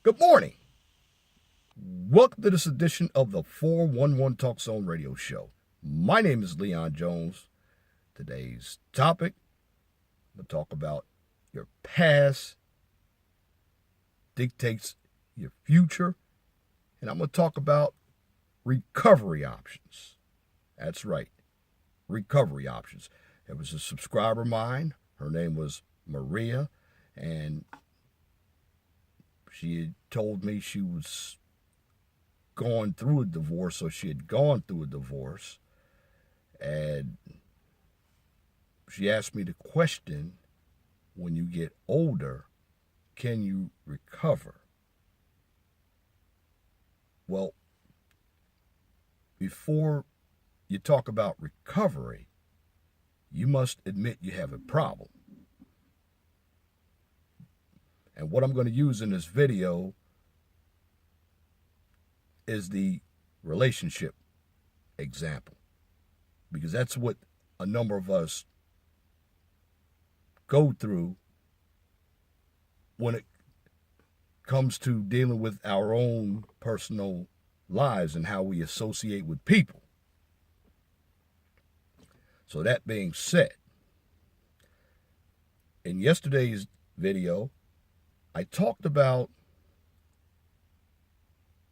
Good morning. Welcome to this edition of the 411 Talk Zone Radio Show. My name is Leon Jones. Today's topic, we'll talk about your past dictates your future, and I'm going to talk about recovery options. That's right, recovery options. It was a subscriber of mine. Her name was Maria, and she had told me she was going through a divorce, so she had gone through a divorce, and she asked me the question, when you get older, can you recover? Well, before you talk about recovery, you must admit you have a problem. And what I'm going to use in this video is the relationship example, because that's what a number of us go through when it comes to dealing with our own personal lives and how we associate with people. So that being said, in yesterday's video, I talked about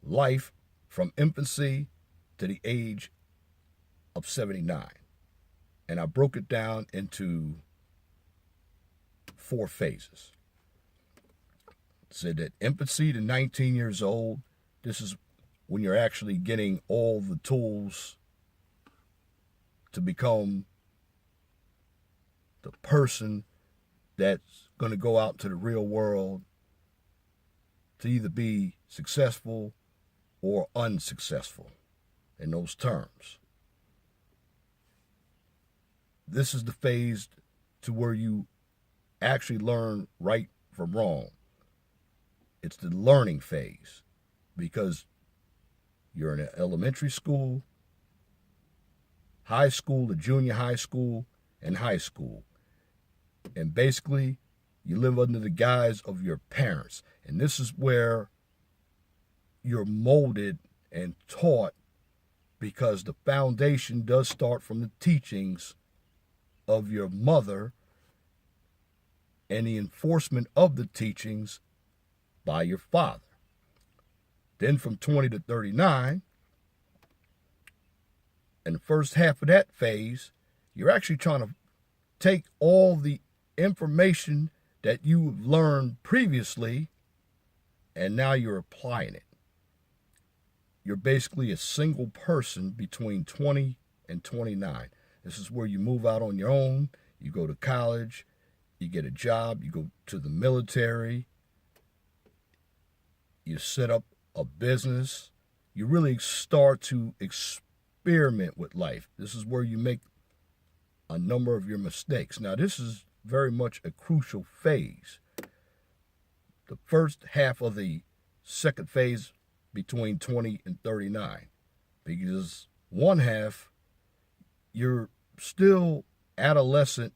life from infancy to the age of 79. And I broke it down into 4 phases. Said that infancy to 19 years old, this is when you're actually getting all the tools to become the person that's going to go out to the real world to either be successful or unsuccessful in those terms. This is the phase to where you actually learn right from wrong. It's the learning phase, because you're in elementary school, high school, to junior high school, and high school. And basically, you live under the guise of your parents. And this is where you're molded and taught, because the foundation does start from the teachings of your mother and the enforcement of the teachings by your father. Then from 20 to 39, in the first half of that phase, you're actually trying to take all the information that you've learned previously, and now you're applying it. You're basically a single person between 20 and 29. This is where you move out on your own, you go to college, you get a job, you go to the military, you set up a business, you really start to experiment with life. This is where you make a number of your mistakes. Now, this is very much a crucial phase. The first half of the second phase between 20 and 39, because one half, you're still adolescent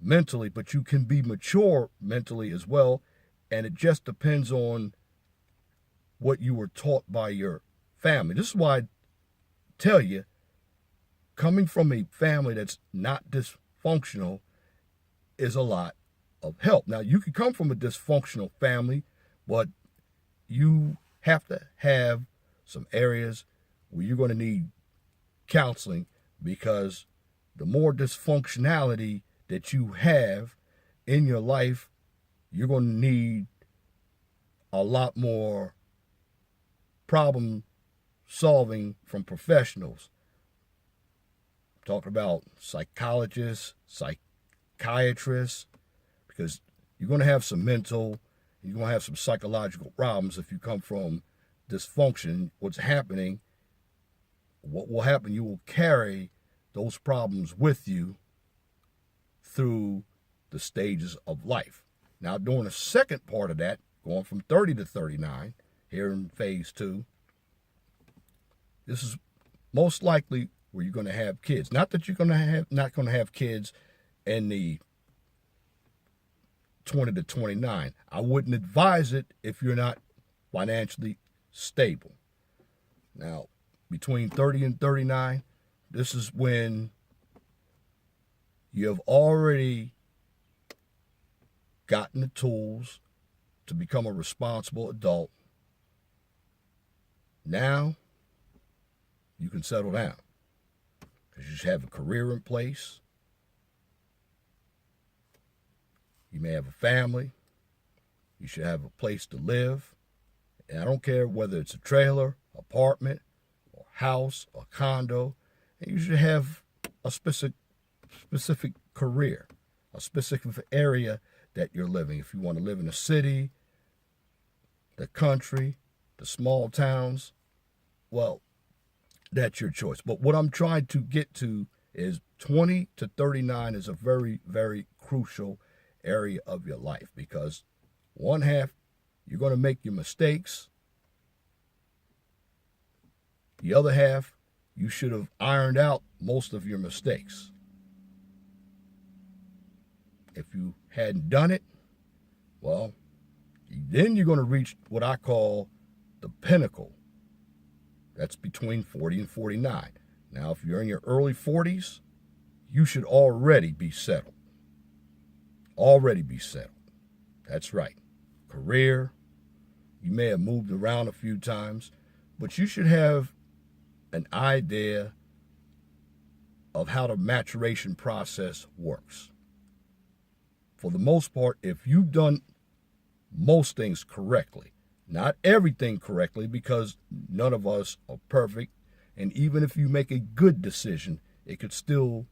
mentally, but you can be mature mentally as well, and it just depends on what you were taught by your family. This is why I tell you, coming from a family that's not dysfunctional is a lot of help. Now, you can come from a dysfunctional family, but you have to have some areas where you're going to need counseling, because the more dysfunctionality that you have in your life, you're going to need a lot more problem solving from professionals. Talking about psychologists, psychiatrists, because you're going to have some mental, you're going to have some psychological problems if you come from dysfunction. What's happening, what will happen, you will carry those problems with you through the stages of life. Now, during the second part of that, going from 30 to 39, here in phase 2, this is most likely where you're going to have kids. Not that you're not going to have kids in the 20 to 29. I wouldn't advise it if you're not financially stable. Now, between 30 and 39, this is when you have already gotten the tools to become a responsible adult. Now, you can settle down because you should have a career in place. You may have a family. You should have a place to live. And I don't care whether it's a trailer, apartment, or house, or condo. And you should have a specific career, a specific area that you're living. If you want to live in a city, the country, the small towns, well, that's your choice. But what I'm trying to get to is 20 to 39 is a very, very crucial area of your life, because one half, you're going to make your mistakes. The other half, you should have ironed out most of your mistakes. If you hadn't done it, well, then you're going to reach what I call the pinnacle. That's between 40 and 49. Now, if you're in your early 40s, you should already be settled. Already be settled. That's right. Career, you may have moved around a few times, but you should have an idea of how the maturation process works. For the most part, if you've done most things correctly, not everything correctly, because none of us are perfect, and even if you make a good decision, it could still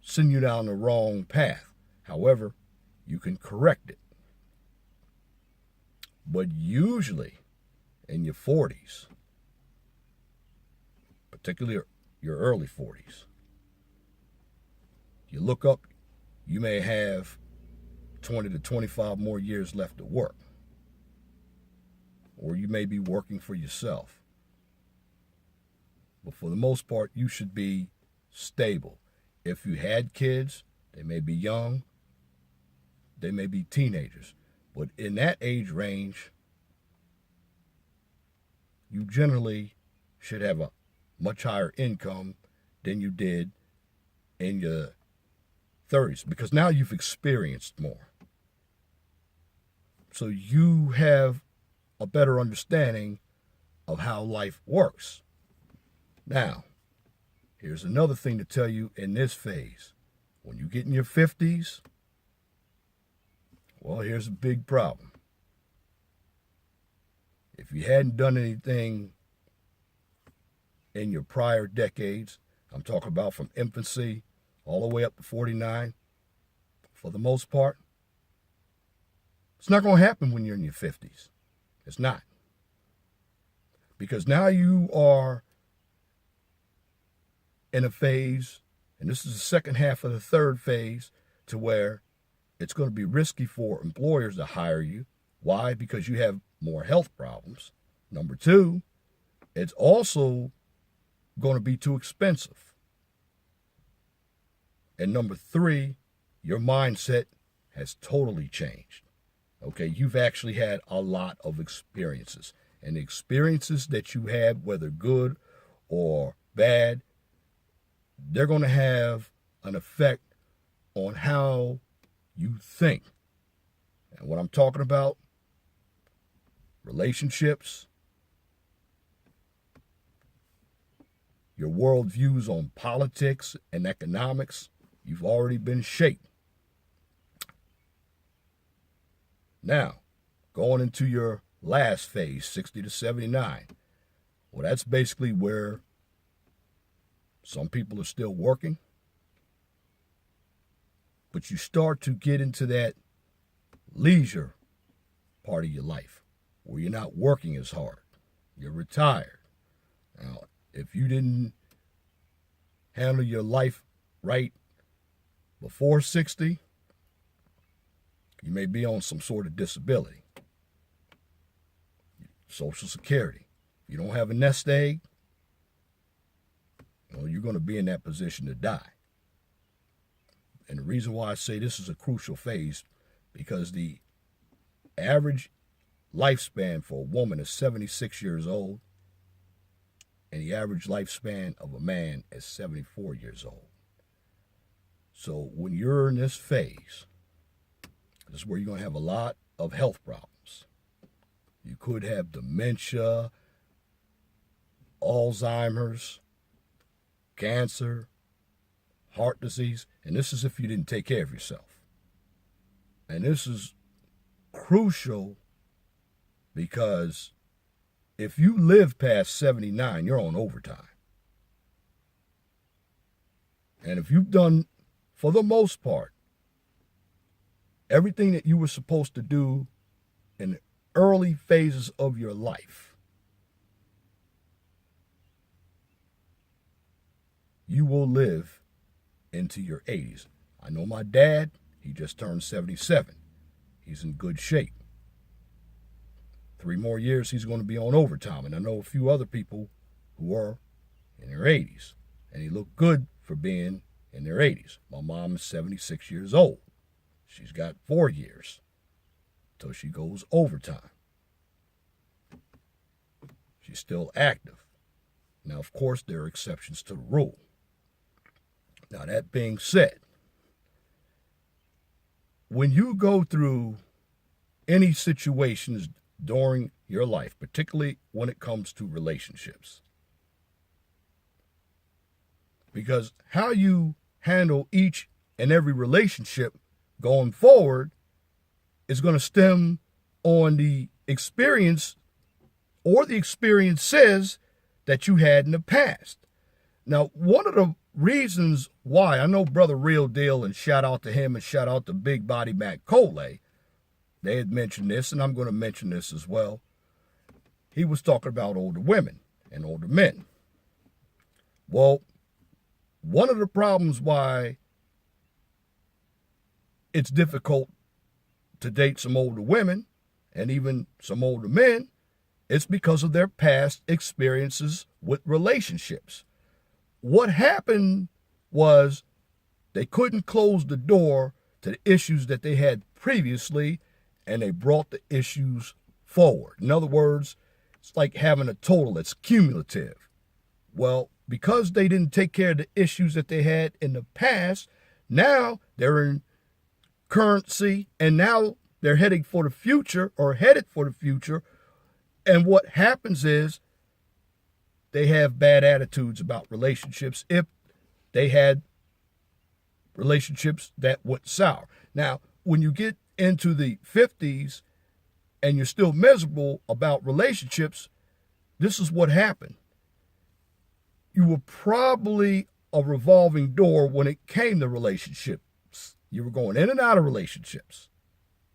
send you down the wrong path. However, you can correct it. But usually in your 40s, particularly your early 40s, you look up, you may have 20 to 25 more years left to work. Or you may be working for yourself. But for the most part, you should be stable. If you had kids, they may be young, they may be teenagers. But in that age range, you generally should have a much higher income than you did in your 30s, because now you've experienced more. So you have a better understanding of how life works. Now, here's another thing to tell you in this phase. When you get in your 50s, well, here's a big problem. If you hadn't done anything in your prior decades, I'm talking about from infancy all the way up to 49, for the most part, it's not going to happen when you're in your 50s. It's not. Because now you are in a phase, and this is the second half of the third phase, to where it's going to be risky for employers to hire you. Why? Because you have more health problems. Number two, it's also going to be too expensive. And number three, your mindset has totally changed. Okay, you've actually had a lot of experiences. And the experiences that you had, whether good or bad, they're going to have an effect on how you think. And what I'm talking about, relationships, your worldviews on politics and economics, you've already been shaped. Now, going into your last phase, 60 to 79, well, that's basically where some people are still working, but you start to get into that leisure part of your life where you're not working as hard. You're retired. Now, if you didn't handle your life right before 60, you may be on some sort of disability. Social Security. If you don't have a nest egg, well, you're going to be in that position to die. And the reason why I say this is a crucial phase, because the average lifespan for a woman is 76 years old, and the average lifespan of a man is 74 years old. So when you're in this phase, this is where you're going to have a lot of health problems. You could have dementia, Alzheimer's, cancer, heart disease, and this is if you didn't take care of yourself. And this is crucial because if you live past 79, you're on overtime. And if you've done, for the most part, everything that you were supposed to do in the early phases of your life, you will live into your 80s. I know my dad, he just turned 77. He's in good shape. 3 more years, he's going to be on overtime. And I know a few other people who are in their 80s. And they look good for being in their 80s. My mom is 76 years old. She's got 4 years till she goes overtime. She's still active. Now, of course, there are exceptions to the rule. Now, that being said, when you go through any situations during your life, particularly when it comes to relationships, because how you handle each and every relationship going forward is going to stem on the experience or the experiences that you had in the past. Now, one of the reasons why, I know Brother Real Deal, and shout out to him and shout out to Big Body Mac Cole, they had mentioned this, and I'm going to mention this as well. He was talking about older women and older men. Well, one of the problems why it's difficult to date some older women and even some older men, it's because of their past experiences with relationships. What happened was they couldn't close the door to the issues that they had previously, and they brought the issues forward. In other words, it's like having a total that's cumulative. Well, because they didn't take care of the issues that they had in the past, now they're in currency, and now they're headed for the future. And what happens is they have bad attitudes about relationships if they had relationships that went sour. Now, when you get into the 50s and you're still miserable about relationships, this is what happened. You were probably a revolving door when it came to relationships. You were going in and out of relationships.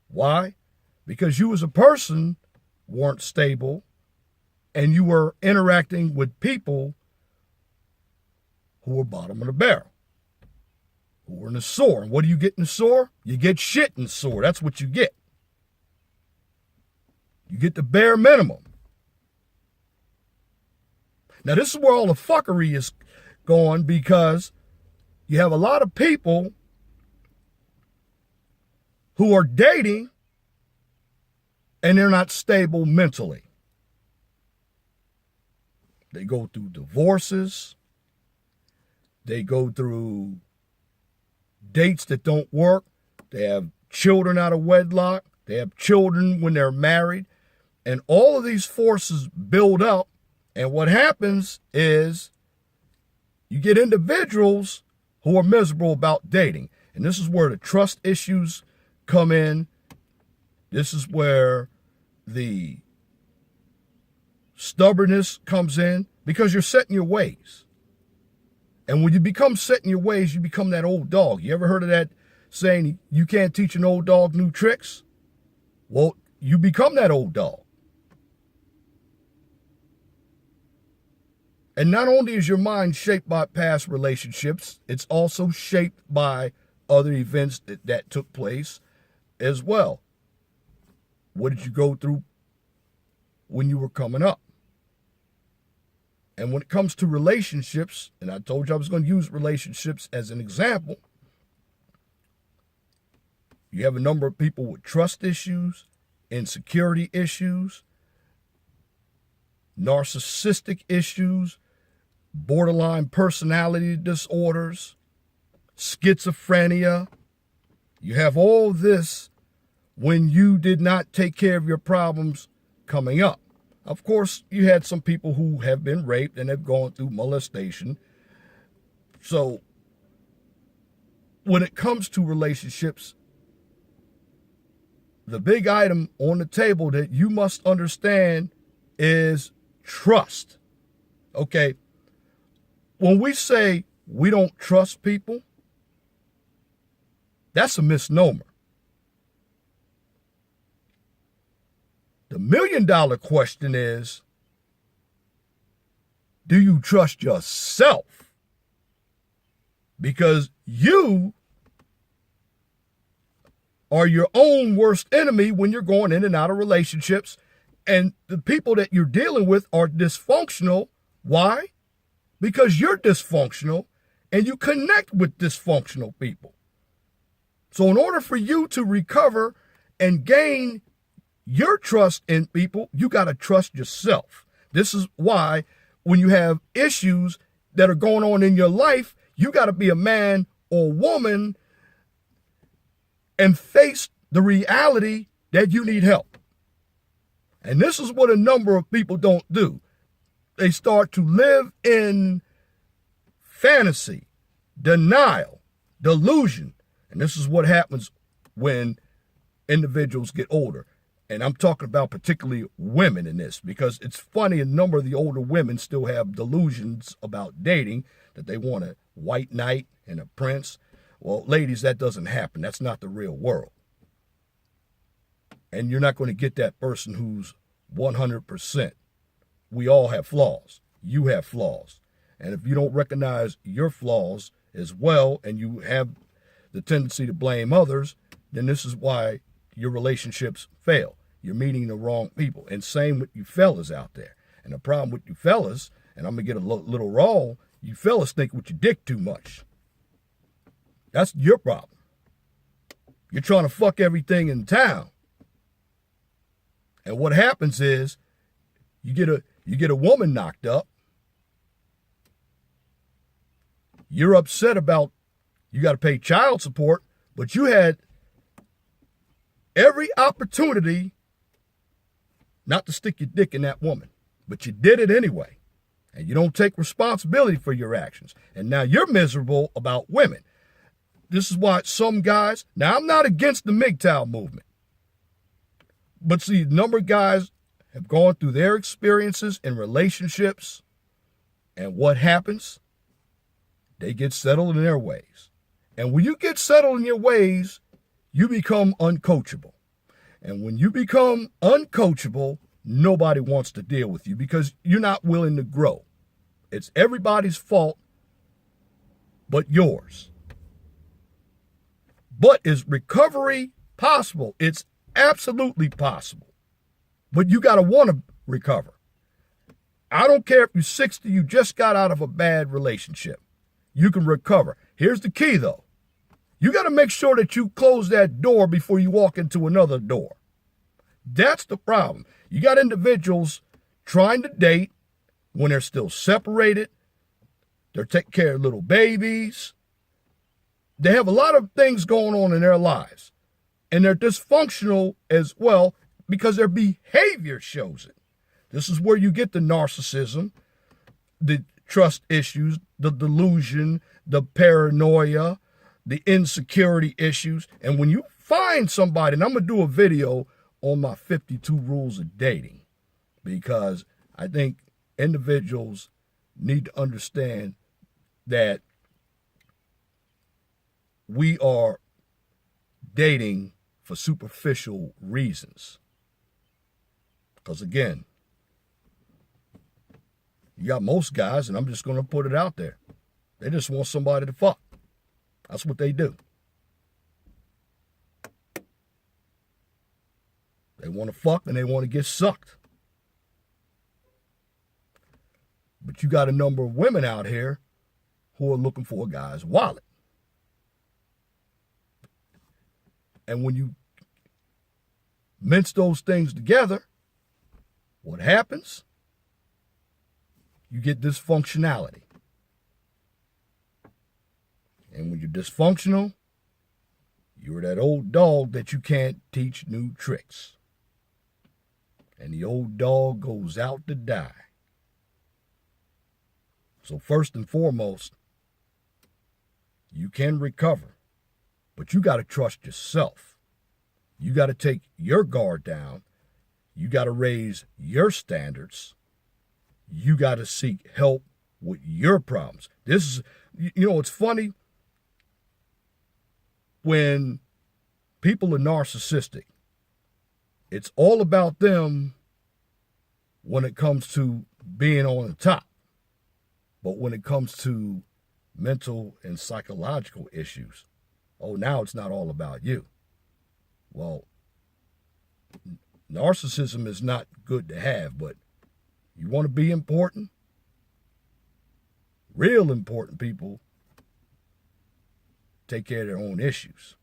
Why? Because you as a person weren't stable, and you were interacting with people who were bottom of the barrel, who were in the sore. And what do you get in the sore? You get shit in the sore. That's what you get. You get the bare minimum. Now, this is where all the fuckery is going, because you have a lot of people who are dating and they're not stable mentally. They go through divorces. They go through dates that don't work. They have children out of wedlock. They have children when they're married. And all of these forces build up. And what happens is you get individuals who are miserable about dating. And this is where the trust issues come in. This is where the stubbornness comes in, because you're set in your ways. And when you become set in your ways, you become that old dog. You ever heard of that saying, you can't teach an old dog new tricks? Well, you become that old dog. And not only is your mind shaped by past relationships, it's also shaped by other events that took place as well. What did you go through when you were coming up? And when it comes to relationships, and I told you I was going to use relationships as an example, you have a number of people with trust issues, insecurity issues, narcissistic issues, borderline personality disorders, schizophrenia. You have all this when you did not take care of your problems coming up. Of course, you had some people who have been raped and have gone through molestation. So when it comes to relationships, the big item on the table that you must understand is trust. Okay? When we say we don't trust people, that's a misnomer. The $1 million question is, do you trust yourself? Because you are your own worst enemy when you're going in and out of relationships, and the people that you're dealing with are dysfunctional. Why? Because you're dysfunctional and you connect with dysfunctional people. So in order for you to recover and gain your trust in people, you got to trust yourself. This is why when you have issues that are going on in your life, you got to be a man or woman and face the reality that you need help. And this is what a number of people don't do. They start to live in fantasy, denial, delusion. And this is what happens when individuals get older. And I'm talking about particularly women in this, because it's funny, a number of the older women still have delusions about dating, that they want a white knight and a prince. Well, ladies, that doesn't happen. That's not the real world. And you're not going to get that person who's 100%. We all have flaws. You have flaws. And if you don't recognize your flaws as well, and you have the tendency to blame others, then this is why your relationships fail. You're meeting the wrong people. And same with you fellas out there. And the problem with you fellas, and I'm going to get a little raw, you fellas think with your dick too much. That's your problem. You're trying to fuck everything in town. And what happens is you get a woman knocked up. You're upset about you got to pay child support, but you had every opportunity not to stick your dick in that woman, but you did it anyway. And you don't take responsibility for your actions. And now you're miserable about women. This is why some guys, now I'm not against the MGTOW movement, but see, a number of guys have gone through their experiences in relationships, and what happens? They get settled in their ways. And when you get settled in your ways, you become uncoachable. And when you become uncoachable, nobody wants to deal with you because you're not willing to grow. It's everybody's fault but yours. But is recovery possible? It's absolutely possible. But you got to want to recover. I don't care if you're 60, you just got out of a bad relationship. You can recover. Here's the key, though. You got to make sure that you close that door before you walk into another door. That's the problem. You got individuals trying to date when they're still separated. They're taking care of little babies. They have a lot of things going on in their lives. And they're dysfunctional as well because their behavior shows it. This is where you get the narcissism, the trust issues, the delusion, the paranoia, the insecurity issues. And when you find somebody, and I'm going to do a video on my 52 rules of dating, because I think individuals need to understand that we are dating for superficial reasons. Because again, you got most guys, and I'm just going to put it out there, they just want somebody to fuck. That's what they do. They want to fuck and they want to get sucked. But you got a number of women out here who are looking for a guy's wallet. And when you mince those things together, what happens? You get dysfunctionality. And when you're dysfunctional, you're that old dog that you can't teach new tricks. And the old dog goes out to die. So first and foremost, you can recover, but you got to trust yourself. You got to take your guard down. You got to raise your standards. You got to seek help with your problems. This is, it's funny when people are narcissistic. It's all about them when it comes to being on the top. But when it comes to mental and psychological issues, now it's not all about you. Well, narcissism is not good to have, but you want to be important? Real important people take care of their own issues.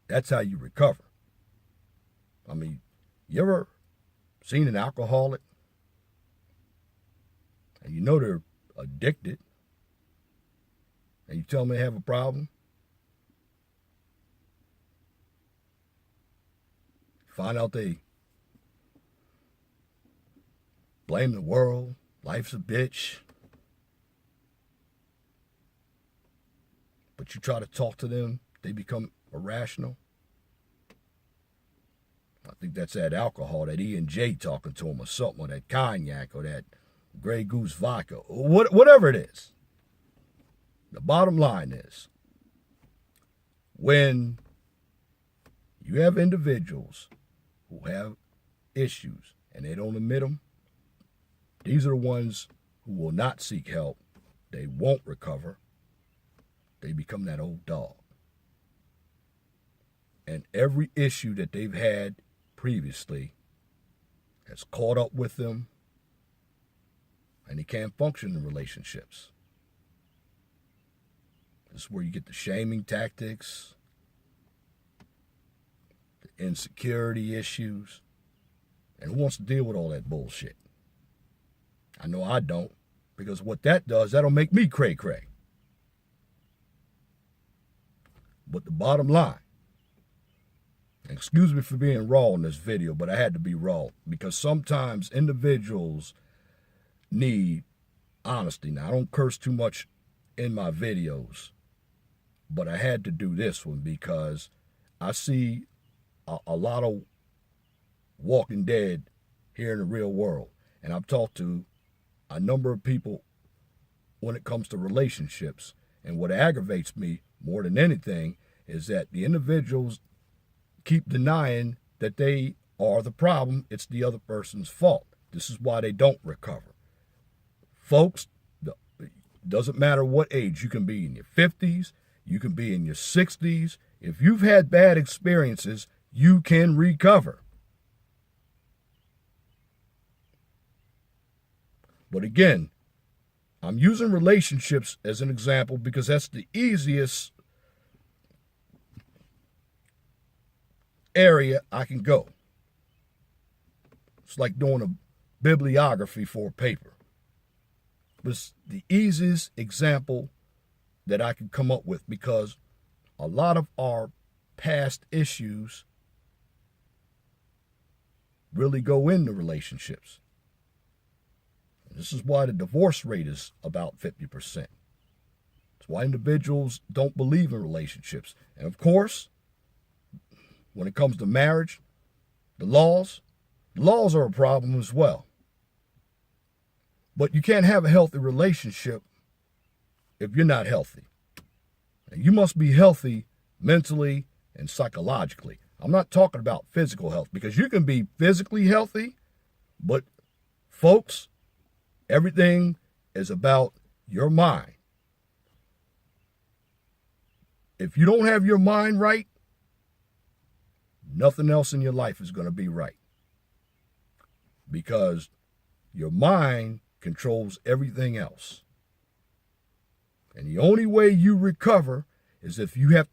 That's how you recover. I mean, you ever seen an alcoholic and you know they're addicted and you tell them they have a problem? Find out they blame the world, life's a bitch. But you try to talk to them, they become irrational. I think that's that alcohol, that E&J talking to them or something, or that cognac, or that Grey Goose vodka, or whatever it is. The bottom line is, when you have individuals who have issues and they don't admit them, these are the ones who will not seek help. They won't recover. They become that old dog. And every issue that they've had previously has caught up with them, and they can't function in relationships. This is where you get the shaming tactics, the insecurity issues, and who wants to deal with all that bullshit? I know I don't, because what that does, that'll make me cray-cray. But the bottom line, excuse me for being raw in this video, but I had to be raw because sometimes individuals need honesty. Now, I don't curse too much in my videos, but I had to do this one because I see a lot of Walking Dead here in the real world. And I've talked to a number of people when it comes to relationships. And what aggravates me more than anything is that the individuals keep denying that they are the problem. It's the other person's fault. This is why they don't recover. Folks, it doesn't matter what age. You can be in your 50s. You can be in your 60s. If you've had bad experiences, you can recover. But again, I'm using relationships as an example because that's the easiest area I can go. It's like doing a bibliography for a paper. It's the easiest example that I can come up with because a lot of our past issues really go into relationships. This is why the divorce rate is about 50%. It's why individuals don't believe in relationships. And of course, when it comes to marriage, the laws are a problem as well. But you can't have a healthy relationship if you're not healthy. And you must be healthy mentally and psychologically. I'm not talking about physical health because you can be physically healthy, but folks, everything is about your mind. If you don't have your mind right, nothing else in your life is going to be right. Because your mind controls everything else. And the only way you recover is if you have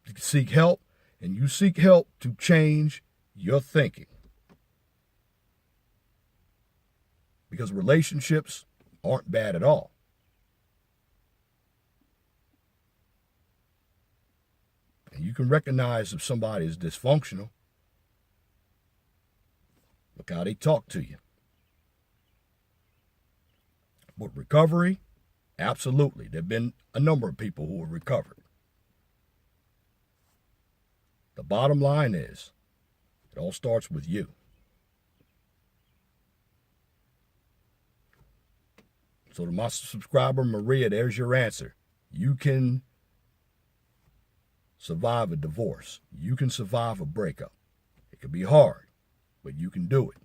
to seek help, and you seek help to change your thinking. Because relationships aren't bad at all. And you can recognize if somebody is dysfunctional. Look how they talk to you. But recovery, absolutely. There have been a number of people who have recovered. The bottom line is, it all starts with you. So to my subscriber, Maria, there's your answer. You can survive a divorce. You can survive a breakup. It can be hard, but you can do it.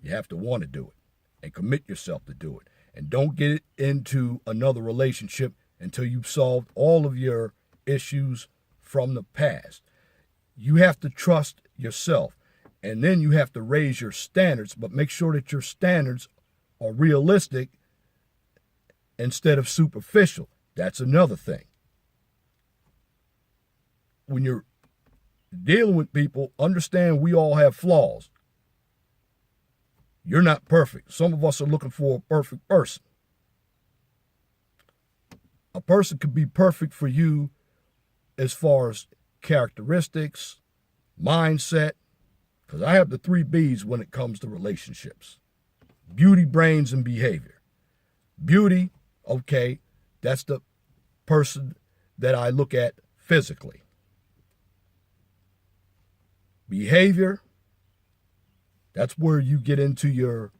You have to want to do it and commit yourself to do it. And don't get into another relationship until you've solved all of your issues from the past. You have to trust yourself, and then you have to raise your standards, but make sure that your standards are realistic instead of superficial. That's another thing. When you're dealing with people, understand we all have flaws. You're not perfect. Some of us are looking for a perfect person. A person could be perfect for you as far as characteristics, mindset, because I have the 3 B's when it comes to relationships: beauty, brains, and behavior. Beauty, okay, that's the person that I look at physically. Behavior, that's where you get into your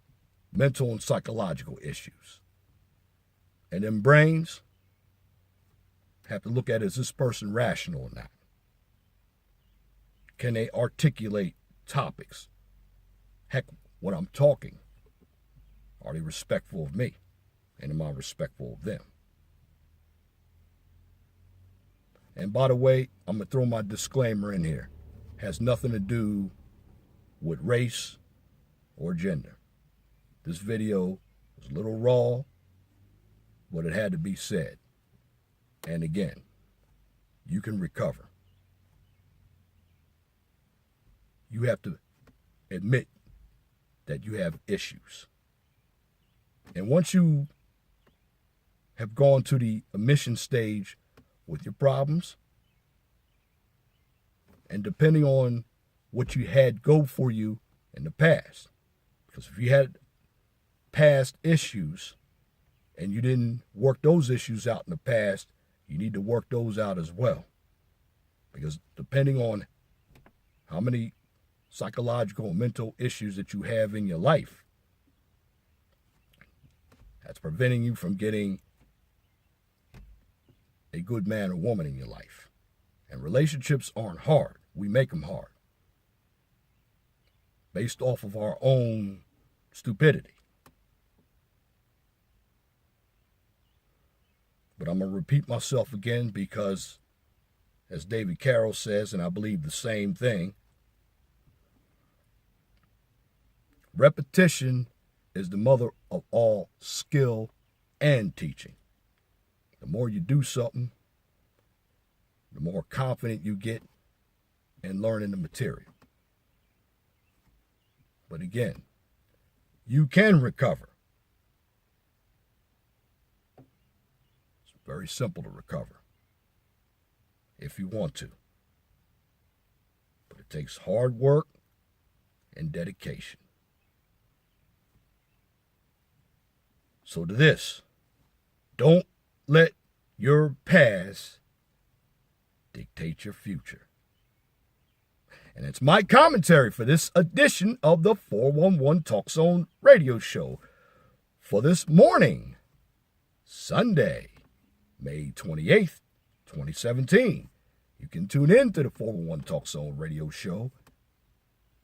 mental and psychological issues. And then brains, have to look at, is this person rational or not? Can they articulate topics? Heck, when I'm talking, are they respectful of me? And am I respectful of them? And by the way, I'm going to throw my disclaimer in here. Has nothing to do with race or gender. This video was a little raw, but it had to be said. And again, you can recover. You have to admit that you have issues. And once you have gone to the admission stage with your problems, and depending on what you had go for you in the past, because if you had past issues and you didn't work those issues out in the past, you need to work those out as well. Because depending on how many psychological and mental issues that you have in your life, that's preventing you from getting a good man or woman in your life. And relationships aren't hard. We make them hard based off of our own stupidity. But I'm going to repeat myself again because, as David Carroll says, and I believe the same thing, repetition is the mother of all skill and teaching. The more you do something, the more confident you get in learning the material. But again, you can recover. It's very simple to recover if you want to. But it takes hard work and dedication. So to this, don't let your past dictate your future. And it's my commentary for this edition of the 411 Talk Zone radio show for this morning, Sunday, May 28th, 2017. You can tune in to the 411 Talk Zone radio show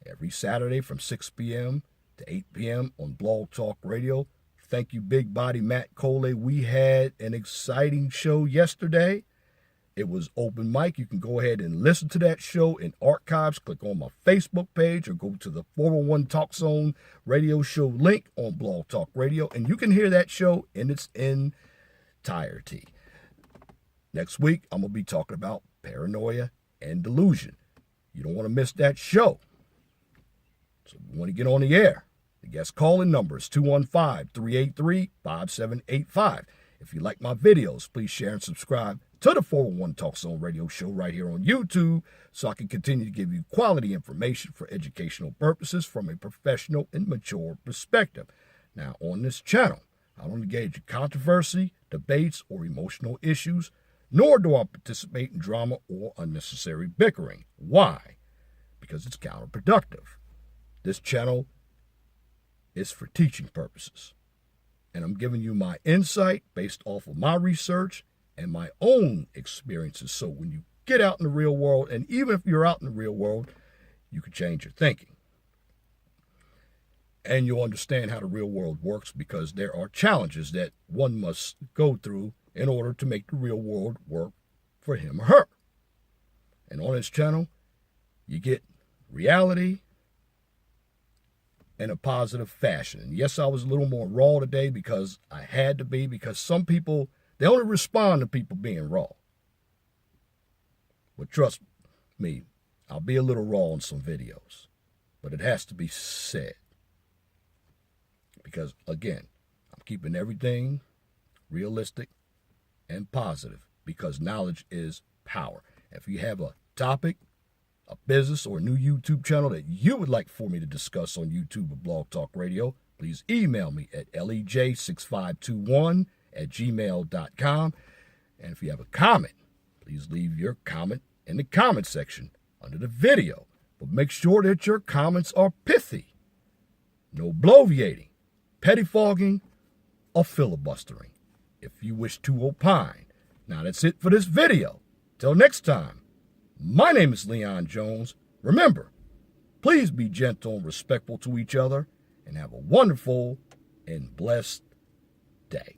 every Saturday from 6 p.m. to 8 p.m. on Blog Talk Radio. Thank you, Big Body Matt Coley. We had an exciting show yesterday. It was open mic. You can go ahead and listen to that show in archives. Click on my Facebook page or go to the 411 Talk Zone radio show link on Blog Talk Radio, and you can hear that show in its entirety. Next week, I'm going to be talking about paranoia and delusion. You don't want to miss that show. So if you want to get on the air, the guest calling number is 215-383-5785. If you like my videos, please share and subscribe to the 401 Talk Zone radio show right here on YouTube so I can continue to give you quality information for educational purposes from a professional and mature perspective. Now, on this channel, I don't engage in controversy, debates, or emotional issues, nor do I participate in drama or unnecessary bickering. Why? Because it's counterproductive. This channel is for teaching purposes. And I'm giving you my insight based off of my research and my own experiences. So when you get out in the real world, and even if you're out in the real world, you can change your thinking. And you'll understand how the real world works, because there are challenges that one must go through in order to make the real world work for him or her. And on this channel, you get reality in a positive fashion. And yes, I was a little more raw today because I had to be, because some people, they only respond to people being raw. But trust me, I'll be a little raw in some videos, but it has to be said. Because again, I'm keeping everything realistic and positive, because knowledge is power. If you have a topic, a business, or a new YouTube channel that you would like for me to discuss on YouTube or Blog Talk Radio, please email me at lej6521@gmail.com. And if you have a comment, please leave your comment in the comment section under the video. But make sure that your comments are pithy. No bloviating, pettifogging, or filibustering. If you wish to opine. Now that's it for this video. Till next time. My name is Leon Jones. Remember, please be gentle and respectful to each other, and have a wonderful and blessed day.